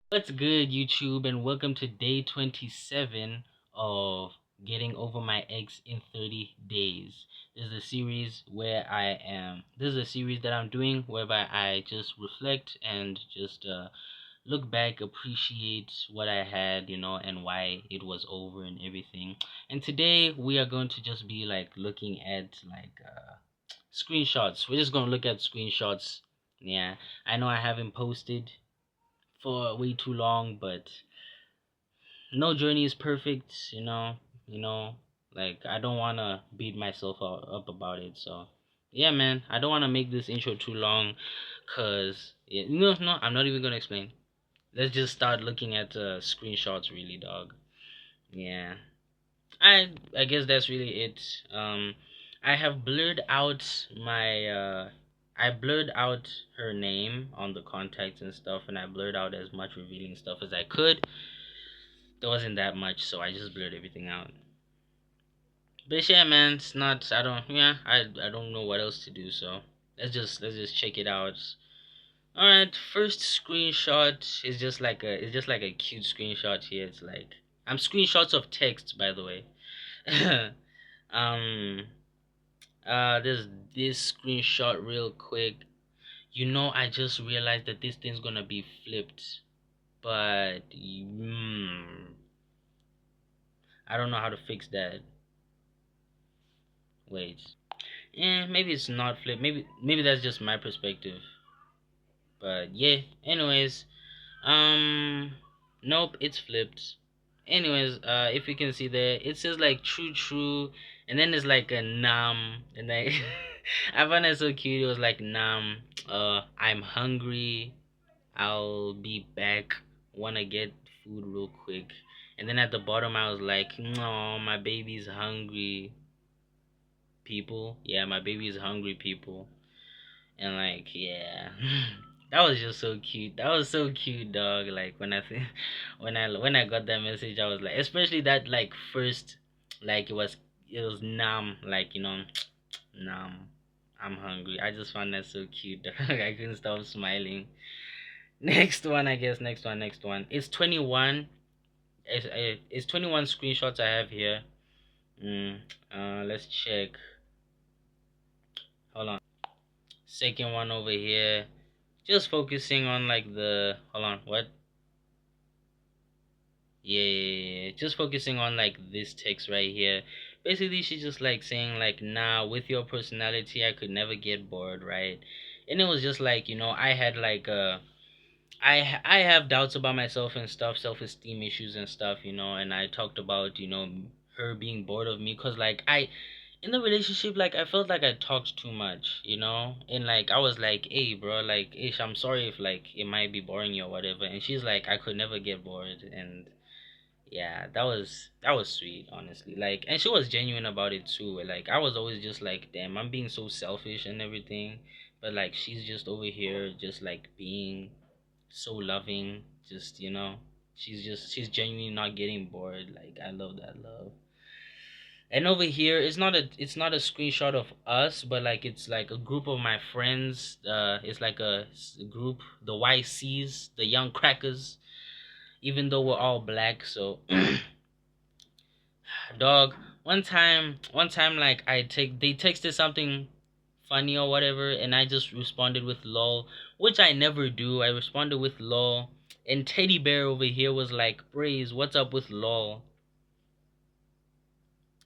What's good, YouTube, and welcome to day 27 of Getting Over My Ex in 30 Days. This is a series that I'm doing whereby I just reflect and just look back, appreciate what I had, and why it was over and everything. And today we are going to just be like looking at screenshots. We're just going to look at screenshots. Yeah, I know I haven't posted for way too long, but no journey is perfect, you know, like I don't want to beat myself up about it. So yeah, man, I don't want to make this intro too long because no, I'm not even gonna explain. Let's just start looking at screenshots, really, dog. Yeah, I guess that's really it. I have blurred out I blurred out her name on the contacts and stuff, and I blurred out as much revealing stuff as I could. There wasn't that much, so I just blurred everything out. But yeah, man, it's not. I don't. Yeah, I don't know what else to do. So let's just check it out. All right, first screenshot is just like a cute screenshot here. It's like I'm screenshots of text, by the way. um. This screenshot real quick. I just realized that this thing's gonna be flipped, but I don't know how to fix that. Wait. Maybe it's not flipped. Maybe that's just my perspective. But yeah. Anyways, um, nope, it's flipped. Anyways, if you can see there, it says like true true, and then it's like a nam, and like I found that so cute. It was like nam. I'm hungry. I'll be back. Wanna get food real quick. And then at the bottom, I was like, no, my baby's hungry. People, yeah, my baby's hungry. People. And like, yeah, that was just so cute. That was so cute, dog. Like when I think, when I got that message, I was like, especially that like first, like it was numb, like numb. I'm hungry. I just found that so cute, dog. I couldn't stop smiling. Next one, I guess. Next one. It's 21. It's 21 screenshots I have here. Mm, let's check. Hold on. Second one over here. Just focusing on like the hold on, what? Yeah, just focusing on like this text right here. Basically, she's just like saying like, "Nah, with your personality, I could never get bored, right?" And it was just like I had like I have doubts about myself and stuff, self-esteem issues and stuff, and I talked about her being bored of me because like I in the relationship, like I felt like I talked too much, and like I was like, "Hey, bro, like, ish, I'm sorry if like it might be boring you or whatever," and she's like, "I could never get bored," and yeah, that was sweet, honestly. Like, and she was genuine about it too. Like, I was always just like, "Damn, I'm being so selfish and everything," but like she's just over here, just like being so loving, just she's genuinely not getting bored. Like, I love that love. And over here, it's not a screenshot of us, but like it's like a group of my friends. It's like a group, the YCs, the Young Crackers. Even though we're all black, so dog. One time, like they texted something funny or whatever, and I just responded with lol, which I never do. I responded with lol, and Teddy Bear over here was like, "Praise, what's up with lol?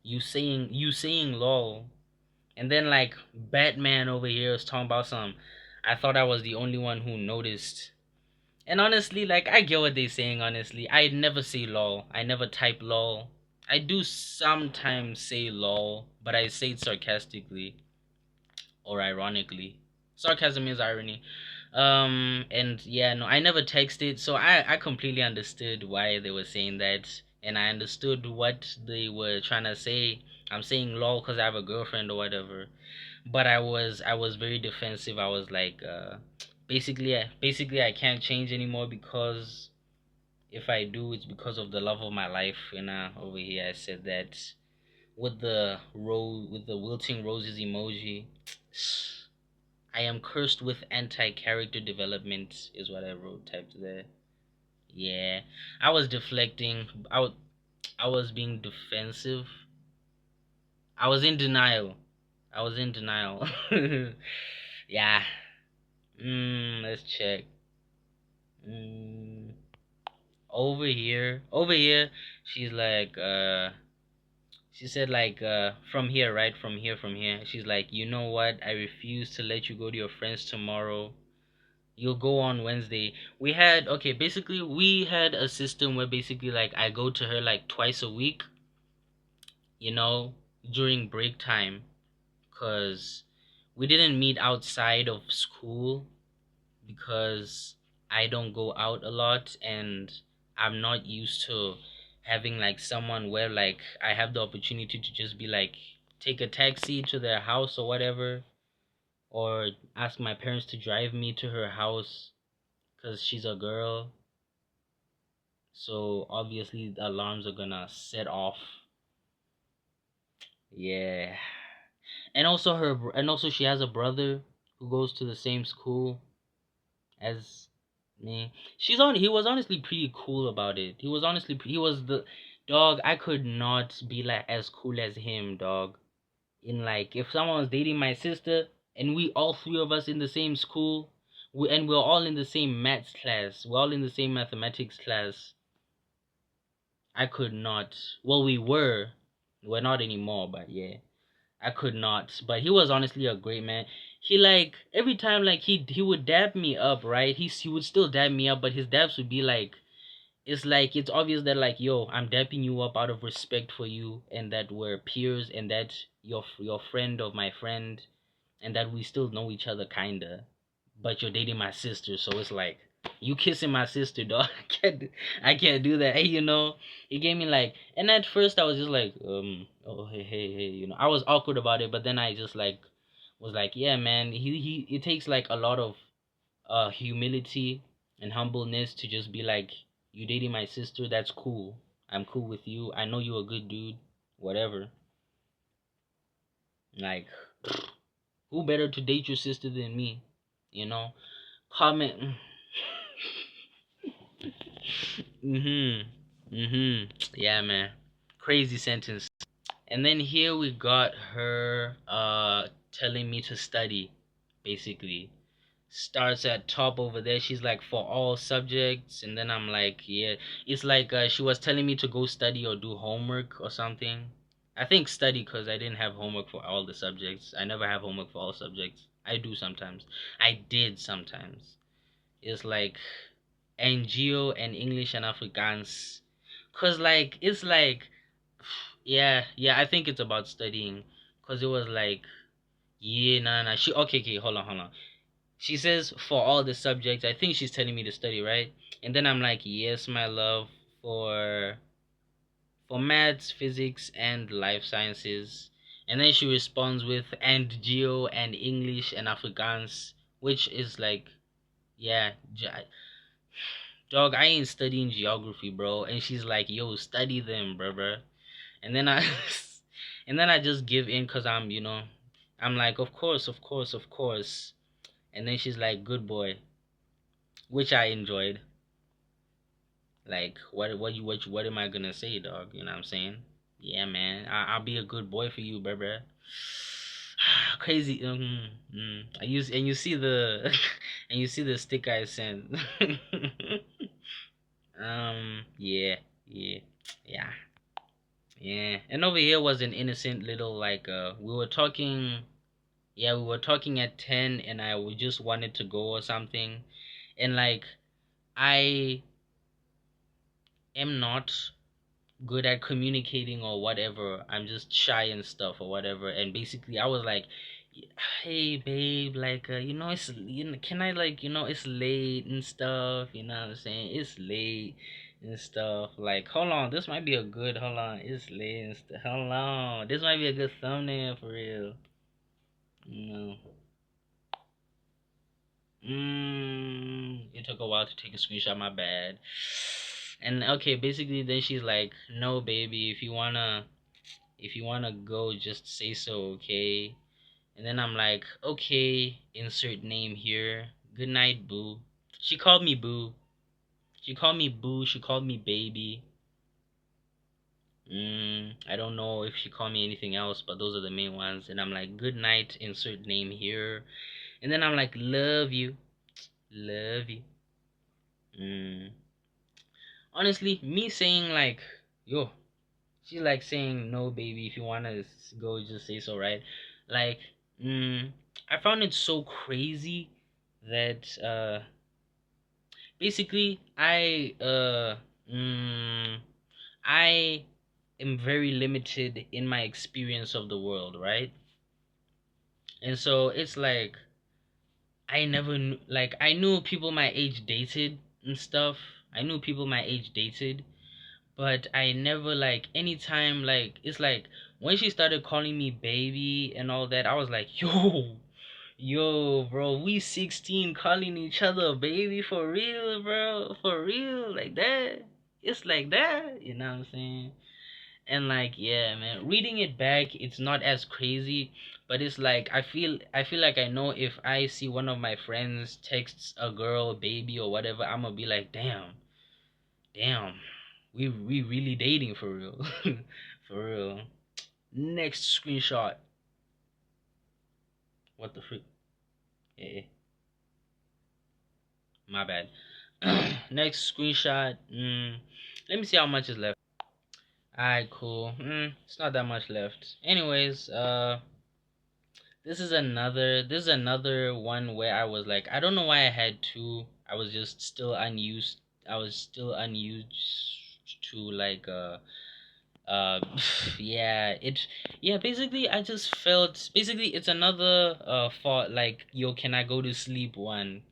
You saying lol?" And then like Batman over here is talking about some. I thought I was the only one who noticed. And honestly, like I get what they're saying. Honestly, I never say lol. I never type lol. I do sometimes say lol, but I say it sarcastically or ironically. Sarcasm is irony. And yeah, no, I never texted, so I completely understood why they were saying that, and I understood what they were trying to say. I'm saying lol because I have a girlfriend or whatever, but I was very defensive. I was like, basically I can't change anymore because if I do, it's because of the love of my life. Over here I said that with the wilting roses emoji. I am cursed with anti-character development is what I wrote typed there. Yeah, I was deflecting. I was being defensive. I was in denial. I was in denial. Yeah. Let's check. Mm, over here. She's like, she said like, from here, right? From here. She's like, you know what? I refuse to let you go to your friends tomorrow. You'll go on Wednesday. We had okay, basically we had a system where basically like I go to her like twice a week, you know, during break time, cause we didn't meet outside of school because I don't go out a lot and I'm not used to having like someone where like I have the opportunity to just be like take a taxi to their house or whatever, or ask my parents to drive me to her house because she's a girl. So obviously the alarms are gonna set off. Yeah. And also she has a brother who goes to the same school as me. He was honestly pretty cool about it. He was the dog. I could not be like as cool as him, dog. In like if someone was dating my sister and we all three of us in the same school, we're all in the same maths class. We're all in the same mathematics class. I could not. Well, we were. We're not anymore, but yeah. I could not. But he was honestly a great man. He like every time like he would dab me up, right? He would still dab me up, but his dabs would be like it's obvious that like yo, I'm dapping you up out of respect for you and that we're peers and that your friend of my friend and that we still know each other kinda, but you're dating my sister, so it's like you kissing my sister, dog. I can't do that. Hey, he gave me like, and at first I was just like, oh hey, I was awkward about it, but then I just like was like, yeah, man, he it takes like a lot of humility and humbleness to just be like, you dating my sister, that's cool. I'm cool with you. I know you're a good dude. Whatever. Like, who better to date your sister than me? You know? Comment. Yeah, man. Crazy sentence. And then here we got her telling me to study, basically. Starts at top over there. She's like for all subjects, and then I'm like, yeah. It's like she was telling me to go study or do homework or something. I think study because I didn't have homework for all the subjects. I never have homework for all subjects. I do sometimes. I did sometimes. It's like NGO and English and Afrikaans. Cause like it's like yeah, I think it's about studying. Cause it was like yeah, nah. She okay, hold on. She says for all the subjects. I think she's telling me to study, right? And then I'm like, yes, my love, for maths, physics, and life sciences. And then she responds with and geo and English and Afrikaans, which is like, yeah, dog, I ain't studying geography, bro. And she's like, yo, study them, bro. And then I, and then I just give in because I'm like, of course, of course, of course. And then she's like, good boy, which I enjoyed. Like, what am I gonna say, dog? You know what I'm saying? Yeah, man, I'll be a good boy for you, bruh. Crazy. And you see the, and you see the stick I sent. Yeah, yeah, yeah, yeah. And over here was an innocent little like we were talking. Yeah, we were talking at 10, and just wanted to go or something, and like I am not good at communicating or whatever. I'm just shy and stuff or whatever. And basically, I was like, "Hey, babe, like, can I like, it's late and stuff. You know what I'm saying? It's late and stuff. Like, hold on, this might be a good. Hold on, it's late and stuff. Hold on, this might be a good thumbnail for real. No. It took a while to take a screenshot. My bad. And okay, basically, then she's like, "No, baby, if you wanna go, just say so, okay?" And then I'm like, "Okay, insert name here. Good night, boo." She called me boo. She called me boo. She called me baby. I don't know if she called me anything else, but those are the main ones. And I'm like, good night, insert name here. And then I'm like, love you, love you. Mm. Honestly, me saying like, yo, she's like saying no, baby. If you wanna go, just say so, right? Like, I found it so crazy that basically I am very limited in my experience of the world, right? And so it's like I never knew, like I knew people my age dated and stuff. I knew people my age dated, but I never like anytime like it's like when she started calling me baby and all that, I was like, yo, bro, we 16 calling each other baby for real, bro, for real, like that. It's like that, you know what I'm saying? And like yeah, man, reading it back it's not as crazy, but it's like I feel like I know if I see one of my friends texts a girl baby or whatever, I'm gonna be like, damn, we really dating for real. For real. Next screenshot. What the frick? Eh, my bad. Next screenshot. Let me see how much is left. Alright, cool. It's not that much left. Anyways, this is another one where I was like, I don't know why I had two. I was just still unused. I was still unused to like uh yeah it yeah basically I just felt basically it's another thought like yo can I go to sleep one.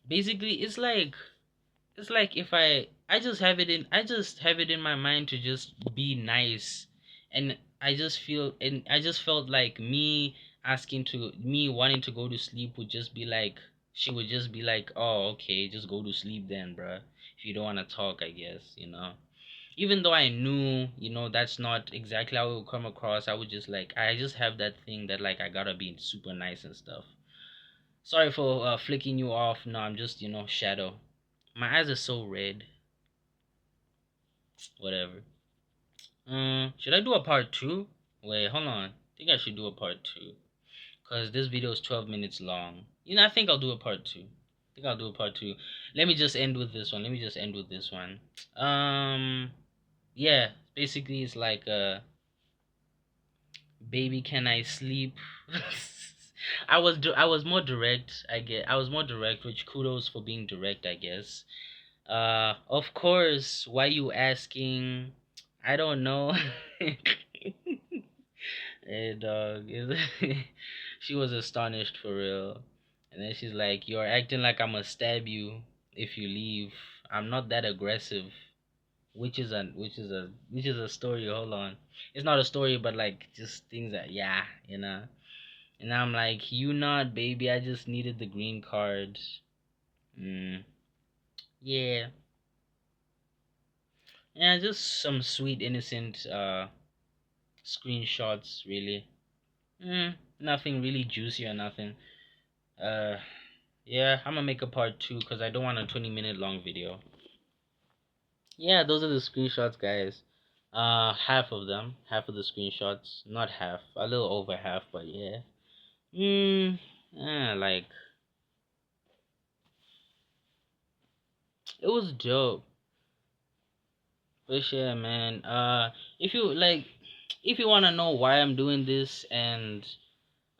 Basically it's like if I just have it in my mind to just be nice, and I just felt like me wanting to go to sleep would just be like she would just be like, oh okay, just go to sleep then, bruh, if you don't want to talk, I guess, even though I knew, that's not exactly how it would come across. I would just like I just have that thing that like I gotta be super nice and stuff. Sorry for flicking you off. No, I'm just shadow. My eyes are so red. Whatever. Should I do a part two? Wait, hold on. I think I should do a part two. Cause this video is 12 minutes long. I think I'll do a part two. I think I'll do a part two. Let me just end with this one. Yeah. Basically, it's like baby, can I sleep? I was more direct. I was more direct, which kudos for being direct, I guess. Of course. Why you asking? I don't know. Hey, dog. She was astonished for real. And then she's like, "You're acting like I'm gonna stab you if you leave. I'm not that aggressive." Which is a story. Hold on, it's not a story, but like just things that yeah. And I'm like, "You not, baby. I just needed the green card." Mm, yeah, yeah. Just some sweet innocent screenshots, really. Nothing really juicy or nothing. Uh, yeah, I'm gonna make a part two because I don't want a 20-minute long video. Yeah, those are the screenshots, guys. Half of them, half of the screenshots, not half, a little over half, but yeah. Like it was dope. But yeah, man. If you like, if you wanna know why I'm doing this, and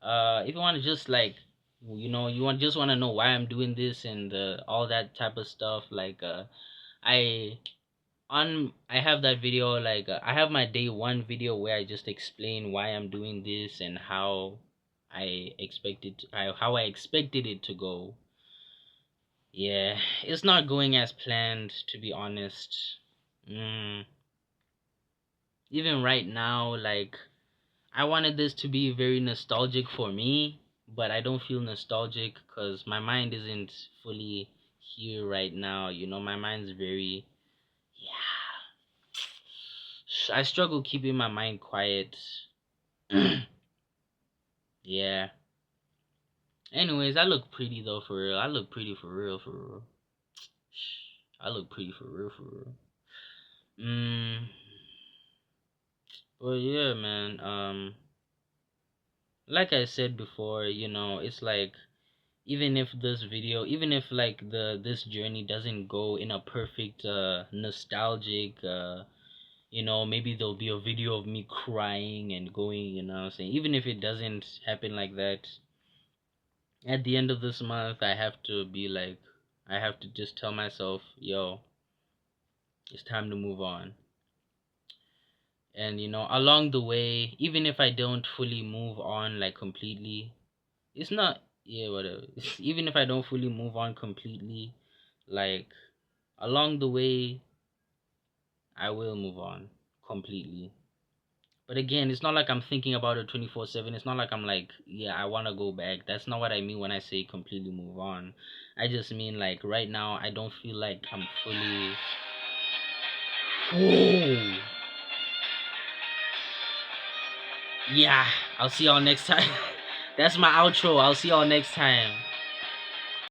if you wanna just like, just wanna know why I'm doing this and all that type of stuff, like I I have that video like I have my day one video where I just explain why I'm doing this and how I expected it to go. Yeah, it's not going as planned, to be honest. Mm, Even right now, like I wanted this to be very nostalgic for me, but I don't feel nostalgic because my mind isn't fully here right now. My mind's very yeah. I struggle keeping my mind quiet. Yeah. Anyways, I look pretty though, for real. I look pretty for real, for real. I look pretty for real, for real. Mm, well, yeah, man. Like I said before, it's like even if this video, even if like this journey doesn't go in a perfect nostalgic maybe there'll be a video of me crying and going, what I'm saying, even if it doesn't happen like that, at the end of this month I have to be like, I have to just tell myself, yo, it's time to move on. And along the way, even if I don't fully move on like completely, it's not, yeah, whatever. Even if I don't fully move on completely, like along the way, I will move on completely. But again, it's not like I'm thinking about it 24/7. It's not like I'm like, yeah, I want to go back. That's not what I mean when I say completely move on. I just mean like right now, I don't feel like I'm fully. Whoa. Yeah, I'll see y'all next time. That's my outro. I'll see y'all next time.